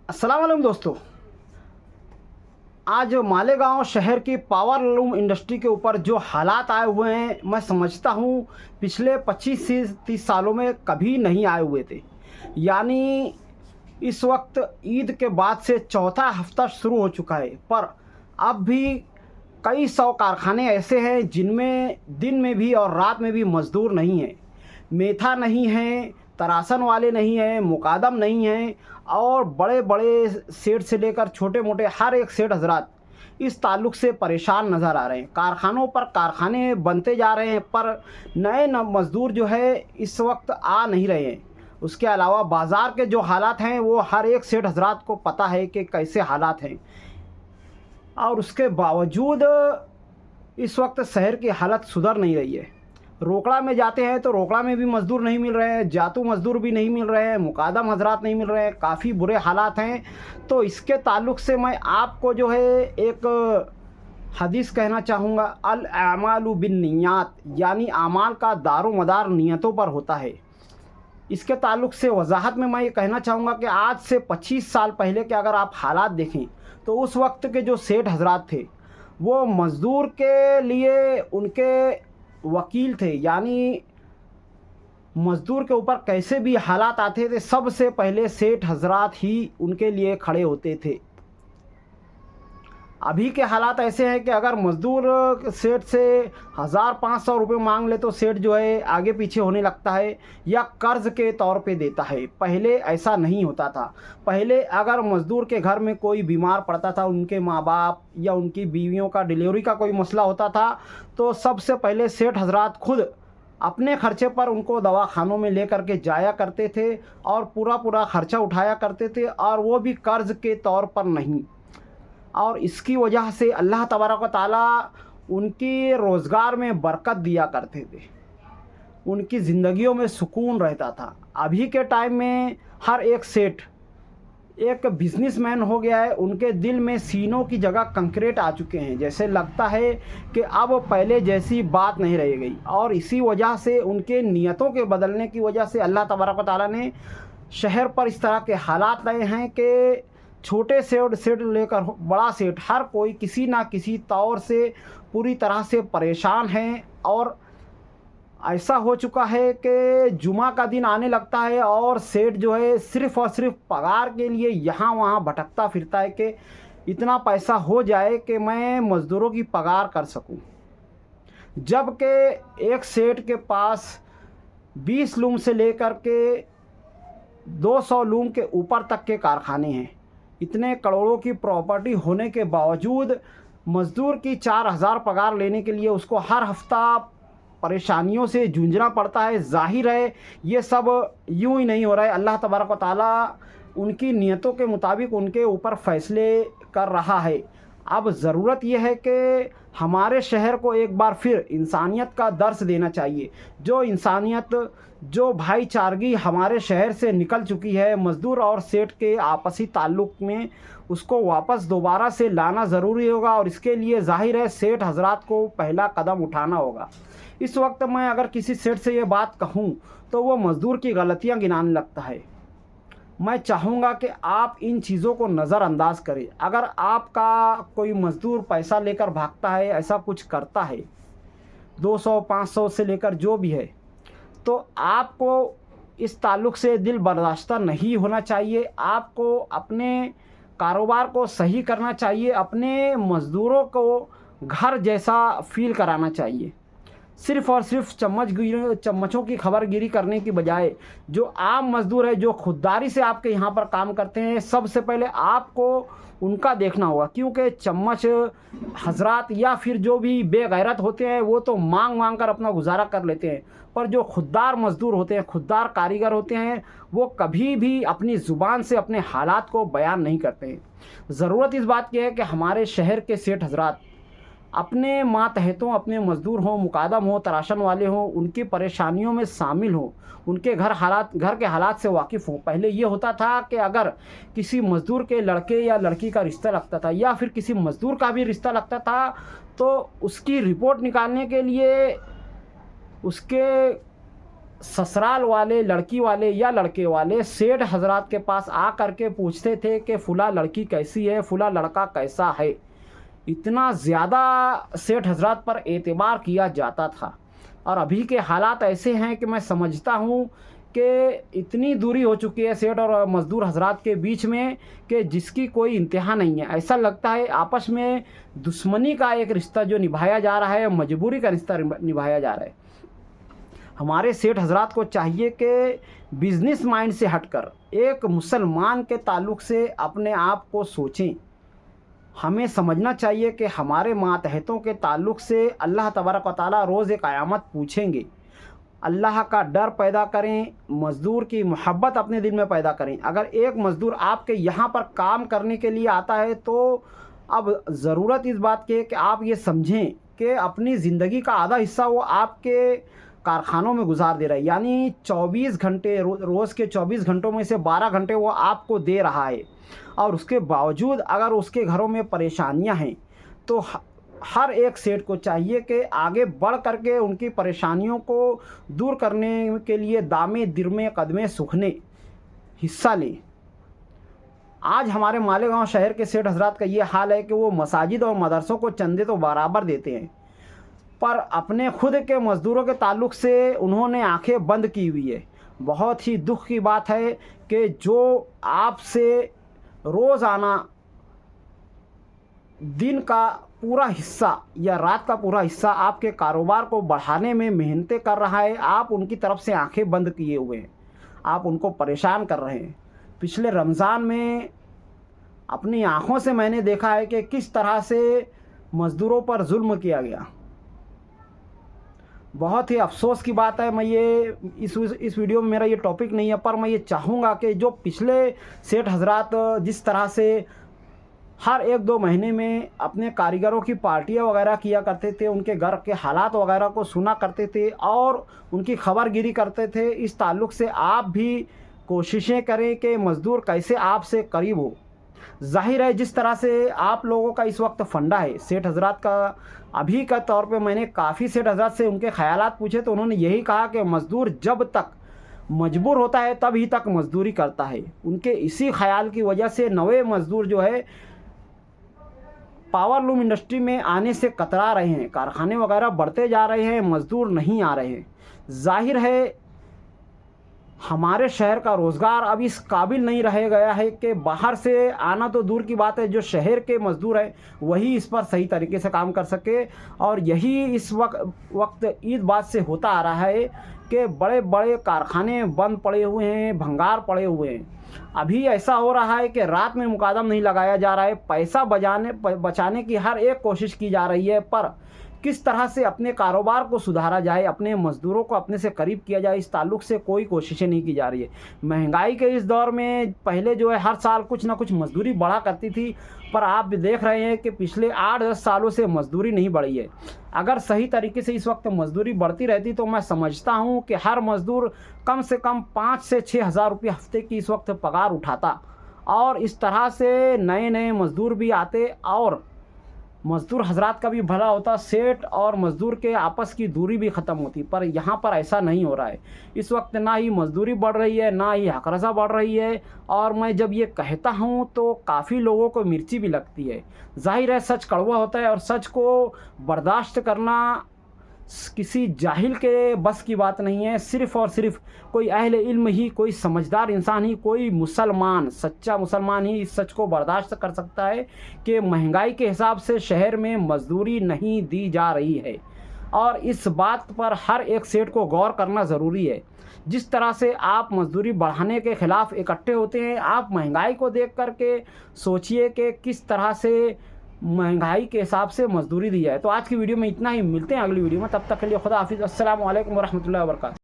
अस्सलाम वालेकुम दोस्तों। आज मालेगांव शहर की पावर लूम इंडस्ट्री के ऊपर जो हालात आए हुए हैं, मैं समझता हूँ पिछले 25 से 30 सालों में कभी नहीं आए हुए थे। यानी इस वक्त ईद के बाद से चौथा हफ्ता शुरू हो चुका है, पर अब भी कई सौ कारखाने ऐसे हैं जिनमें दिन में भी और रात में भी मज़दूर नहीं हैं। मेथा नहीं है, तरासन वाले नहीं हैं, मुकादम नहीं हैं, और बड़े बड़े सेठ से लेकर छोटे मोटे हर एक सेठ हजरात इस ताल्लुक़ से परेशान नज़र आ रहे हैं। कारखानों पर कारखाने बनते जा रहे हैं, पर नए मज़दूर जो है इस वक्त आ नहीं रहे हैं। उसके अलावा बाज़ार के जो हालात हैं वो हर एक सेठ हजरात को पता है कि कैसे हालात हैं, और उसके बावजूद इस वक्त शहर की हालत सुधर नहीं रही है। रोकड़ा में जाते हैं तो रोकड़ा में भी मज़दूर नहीं मिल रहे हैं, जातू मज़दूर भी नहीं मिल रहे हैं, मुकादम हजरात नहीं मिल रहे हैं, काफ़ी बुरे हालात हैं। तो इसके ताल्लुक़ से मैं आपको जो है एक हदीस कहना चाहूँगा, अल आमालु बिन्नियात, यानी आमाल का दारो मदार नियतों पर होता है। इसके ताल्लुक़ से वजाहत में मैं ये कहना चाहूँगा कि आज से 25 साल पहले के अगर आप हालात देखें तो उस वक्त के जो सेठ हजरात थे वो मज़दूर के लिए उनके वकील थे। यानी मज़दूर के ऊपर कैसे भी हालात आते थे, सबसे पहले सेठ हजरात ही उनके लिए खड़े होते थे। अभी के हालात ऐसे हैं कि अगर मज़दूर सेठ से 1500 रुपये मांग ले तो सेठ जो है आगे पीछे होने लगता है या कर्ज़ के तौर पे देता है। पहले ऐसा नहीं होता था। पहले अगर मज़दूर के घर में कोई बीमार पड़ता था, उनके माँ बाप या उनकी बीवियों का डिलीवरी का कोई मसला होता था, तो सबसे पहले सेठ हजरात खुद अपने खर्चे पर उनको दवाखानों में ले करके जाया करते थे और पूरा खर्चा उठाया करते थे, और वो भी कर्ज़ के तौर पर नहीं। और इसकी वजह से अल्लाह तबारक व तआला उनकी रोज़गार में बरकत दिया करते थे, उनकी ज़िंदगियों में सुकून रहता था। अभी के टाइम में हर एक सेठ एक बिजनेसमैन हो गया है, उनके दिल में सीनों की जगह कंक्रीट आ चुके हैं। जैसे लगता है कि अब पहले जैसी बात नहीं रह गई, और इसी वजह से उनके नियतों के बदलने की वजह से अल्लाह तबारक व तआला ने शहर पर इस तरह के हालात लाए हैं कि छोटे सेठ लेकर बड़ा सेठ हर कोई किसी ना किसी तौर से पूरी तरह से परेशान हैं। और ऐसा हो चुका है कि जुमा का दिन आने लगता है और सेठ जो है सिर्फ़ और सिर्फ पगार के लिए यहाँ वहाँ भटकता फिरता है कि इतना पैसा हो जाए कि मैं मज़दूरों की पगार कर सकूं। जबकि एक सेठ के पास 20 लूम से लेकर के 200 लूम के ऊपर तक के कारखाने हैं। इतने करोड़ों की प्रॉपर्टी होने के बावजूद मज़दूर की 4000 पगार लेने के लिए उसको हर हफ्ता परेशानियों से जूझना पड़ता है। ज़ाहिर है ये सब यूं ही नहीं हो रहा है, अल्लाह तबारक व तआला उनकी नियतों के मुताबिक उनके ऊपर फ़ैसले कर रहा है। अब ज़रूरत यह है कि हमारे शहर को एक बार फिर इंसानियत का दर्स देना चाहिए। जो इंसानियत, जो भाईचारगी हमारे शहर से निकल चुकी है मज़दूर और सेठ के आपसी ताल्लुक़ में, उसको वापस दोबारा से लाना ज़रूरी होगा, और इसके लिए ज़ाहिर है सेठ हजरात को पहला कदम उठाना होगा। इस वक्त मैं अगर किसी सेठ से ये बात कहूँ तो वो मज़दूर की गलतियाँ गिनाने लगता है। मैं चाहूँगा कि आप इन चीज़ों को नज़रअंदाज करें। अगर आपका कोई मज़दूर पैसा लेकर भागता है, ऐसा कुछ करता है 200-500 से लेकर जो भी है, तो आपको इस ताल्लुक़ से दिल बर्दाश्ता नहीं होना चाहिए। आपको अपने कारोबार को सही करना चाहिए, अपने मज़दूरों को घर जैसा फ़ील कराना चाहिए। सिर्फ़ और सिर्फ चम्मचों की खबरगिरी करने की बजाय जो आम मज़दूर है, जो खुददारी से आपके यहाँ पर काम करते हैं, सबसे पहले आपको उनका देखना होगा। क्योंकि चम्मच हजरात या फिर जो भी बेगैरत होते हैं वो तो मांग कर अपना गुजारा कर लेते हैं, पर जो खुददार मज़दूर होते हैं, खुददार कारीगर होते हैं, वो कभी भी अपनी ज़ुबान से अपने हालात को बयान नहीं करते हैं। ज़रूरत इस बात की है कि हमारे शहर के सेठ हजरात अपने मातहतों, अपने मज़दूर हों, मुकादम हों, तराशन वाले हों, उनकी परेशानियों में शामिल हों, उनके घर के हालात से वाकिफ़ हों। पहले ये होता था कि अगर किसी मज़दूर के लड़के या लड़की का रिश्ता लगता था या फिर किसी मज़दूर का भी रिश्ता लगता था, तो उसकी रिपोर्ट निकालने के लिए उसके ससुराल वाले, लड़की वाले या लड़के वाले सेठ हजरात के पास आ कर के पूछते थे कि फुला लड़की कैसी है, फुला लड़का कैसा है। इतना ज़्यादा सेठ हजरात पर एतबार किया जाता था। और अभी के हालात ऐसे हैं कि मैं समझता हूँ कि इतनी दूरी हो चुकी है सेठ और मज़दूर हजरात के बीच में कि जिसकी कोई इंतहा नहीं है। ऐसा लगता है आपस में दुश्मनी का एक रिश्ता जो निभाया जा रहा है, मजबूरी का रिश्ता निभाया जा रहा है। हमारे सेठ हजरात को चाहिए कि बिज़नेस माइंड से हटकर एक मुसलमान के ताल्लुक़ से अपने आप को सोचें। हमें समझना चाहिए कि हमारे मातहतों के ताल्लुक़ से अल्लाह तबारक व तआला रोज़ क़यामत पूछेंगे। अल्लाह का डर पैदा करें, मज़दूर की मोहब्बत अपने दिल में पैदा करें। अगर एक मज़दूर आपके यहाँ पर काम करने के लिए आता है तो अब ज़रूरत इस बात की है कि आप ये समझें कि अपनी ज़िंदगी का आधा हिस्सा वो आपके कारखानों में गुजार दे रहा है। यानी 24 घंटे रोज़ के 24 घंटों में से 12 घंटे वो आपको दे रहा है। और उसके बावजूद अगर उसके घरों में परेशानियां हैं तो हर एक सेठ को चाहिए कि आगे बढ़ करके उनकी परेशानियों को दूर करने के लिए दामे दिरमे कदमे सुखने हिस्सा लें। आज हमारे मालेगांव शहर के सेठ हजरात का ये हाल है कि वो मसाजिद और मदरसों को चंदे तो बराबर देते हैं, पर अपने खुद के मज़दूरों के ताल्लुक़ से उन्होंने आंखें बंद की हुई है। बहुत ही दुख की बात है कि जो आपसे रोज़ाना दिन का पूरा हिस्सा या रात का पूरा हिस्सा आपके कारोबार को बढ़ाने में मेहनतें कर रहा है, आप उनकी तरफ से आंखें बंद किए हुए हैं, आप उनको परेशान कर रहे हैं। पिछले रमज़ान में अपनी आँखों से मैंने देखा है कि किस तरह से मज़दूरों पर जुल्म किया गया। बहुत ही अफसोस की बात है। मैं ये इस वीडियो में मेरा ये टॉपिक नहीं है, पर मैं ये चाहूँगा कि जो पिछले सेठ हजरात जिस तरह से हर 1-2 महीने में अपने कारीगरों की पार्टियां वगैरह किया करते थे, उनके घर के हालात वगैरह को सुना करते थे और उनकी खबरगिरी करते थे, इस ताल्लुक़ से आप भी कोशिशें करें कि मज़दूर कैसे आपसे करीब हो। ज़ाहिर है जिस तरह से आप लोगों का इस वक्त फंडा है सेठ हजरात का, अभी का तौर पे मैंने काफ़ी सेठ हजरात से उनके ख़यालात पूछे तो उन्होंने यही कहा कि मज़दूर जब तक मजबूर होता है तभी तक मज़दूरी करता है। उनके इसी ख़याल की वजह से नए मज़दूर जो है पावर लूम इंडस्ट्री में आने से कतरा रहे हैं, कारखाने वगैरह बढ़ते जा रहे हैं, मज़दूर नहीं आ रहे हैं। ज़ाहिर है हमारे शहर का रोज़गार अब इस काबिल नहीं रह गया है कि बाहर से आना तो दूर की बात है, जो शहर के मज़दूर हैं वही इस पर सही तरीके से काम कर सके। और यही इस वक्त इस बात से होता आ रहा है कि बड़े बड़े कारखाने बंद पड़े हुए हैं, भंगार पड़े हुए हैं। अभी ऐसा हो रहा है कि रात में मुकादम नहीं लगाया जा रहा है, पैसा बचाने की हर एक कोशिश की जा रही है, पर किस तरह से अपने कारोबार को सुधारा जाए, अपने मज़दूरों को अपने से करीब किया जाए, इस ताल्लुक़ से कोई कोशिशें नहीं की जा रही है। महंगाई के इस दौर में पहले जो है हर साल कुछ ना कुछ मज़दूरी बढ़ा करती थी, पर आप भी देख रहे हैं कि पिछले 8-10 सालों से मज़दूरी नहीं बढ़ी है। अगर सही तरीके से इस वक्त मज़दूरी बढ़ती रहती तो मैं समझता हूँ कि हर मज़दूर कम से कम 5 से 6 हज़ार रुपये हफ्ते की इस वक्त पगार उठाता और इस तरह से नए नए मज़दूर भी आते और मज़दूर हजरात का भी भला होता, सेठ और मज़दूर के आपस की दूरी भी ख़त्म होती। पर यहाँ पर ऐसा नहीं हो रहा है। इस वक्त ना ही मज़दूरी बढ़ रही है, ना ही हक़रसा बढ़ रही है। और मैं जब ये कहता हूँ तो काफ़ी लोगों को मिर्ची भी लगती है। ज़ाहिर है सच कड़वा होता है और सच को बर्दाश्त करना किसी जाहिल के बस की बात नहीं है। सिर्फ़ और सिर्फ कोई अहले इल्म ही, कोई समझदार इंसान ही, कोई मुसलमान, सच्चा मुसलमान ही इस सच को बर्दाश्त कर सकता है कि महंगाई के हिसाब से शहर में मज़दूरी नहीं दी जा रही है। और इस बात पर हर एक सेठ को गौर करना ज़रूरी है। जिस तरह से आप मज़दूरी बढ़ाने के ख़िलाफ़ इकट्ठे होते हैं, आप महंगाई को देख कर के सोचिए कि किस तरह से महंगाई के हिसाब से मज़दूरी दी जाए। तो आज की वीडियो में इतना ही, मिलते हैं अगली वीडियो में, तब तक के लिए खुदा हाफिज़। अस्सलामु अलैकुम वरहमतुल्लाहि वबरकातुहू।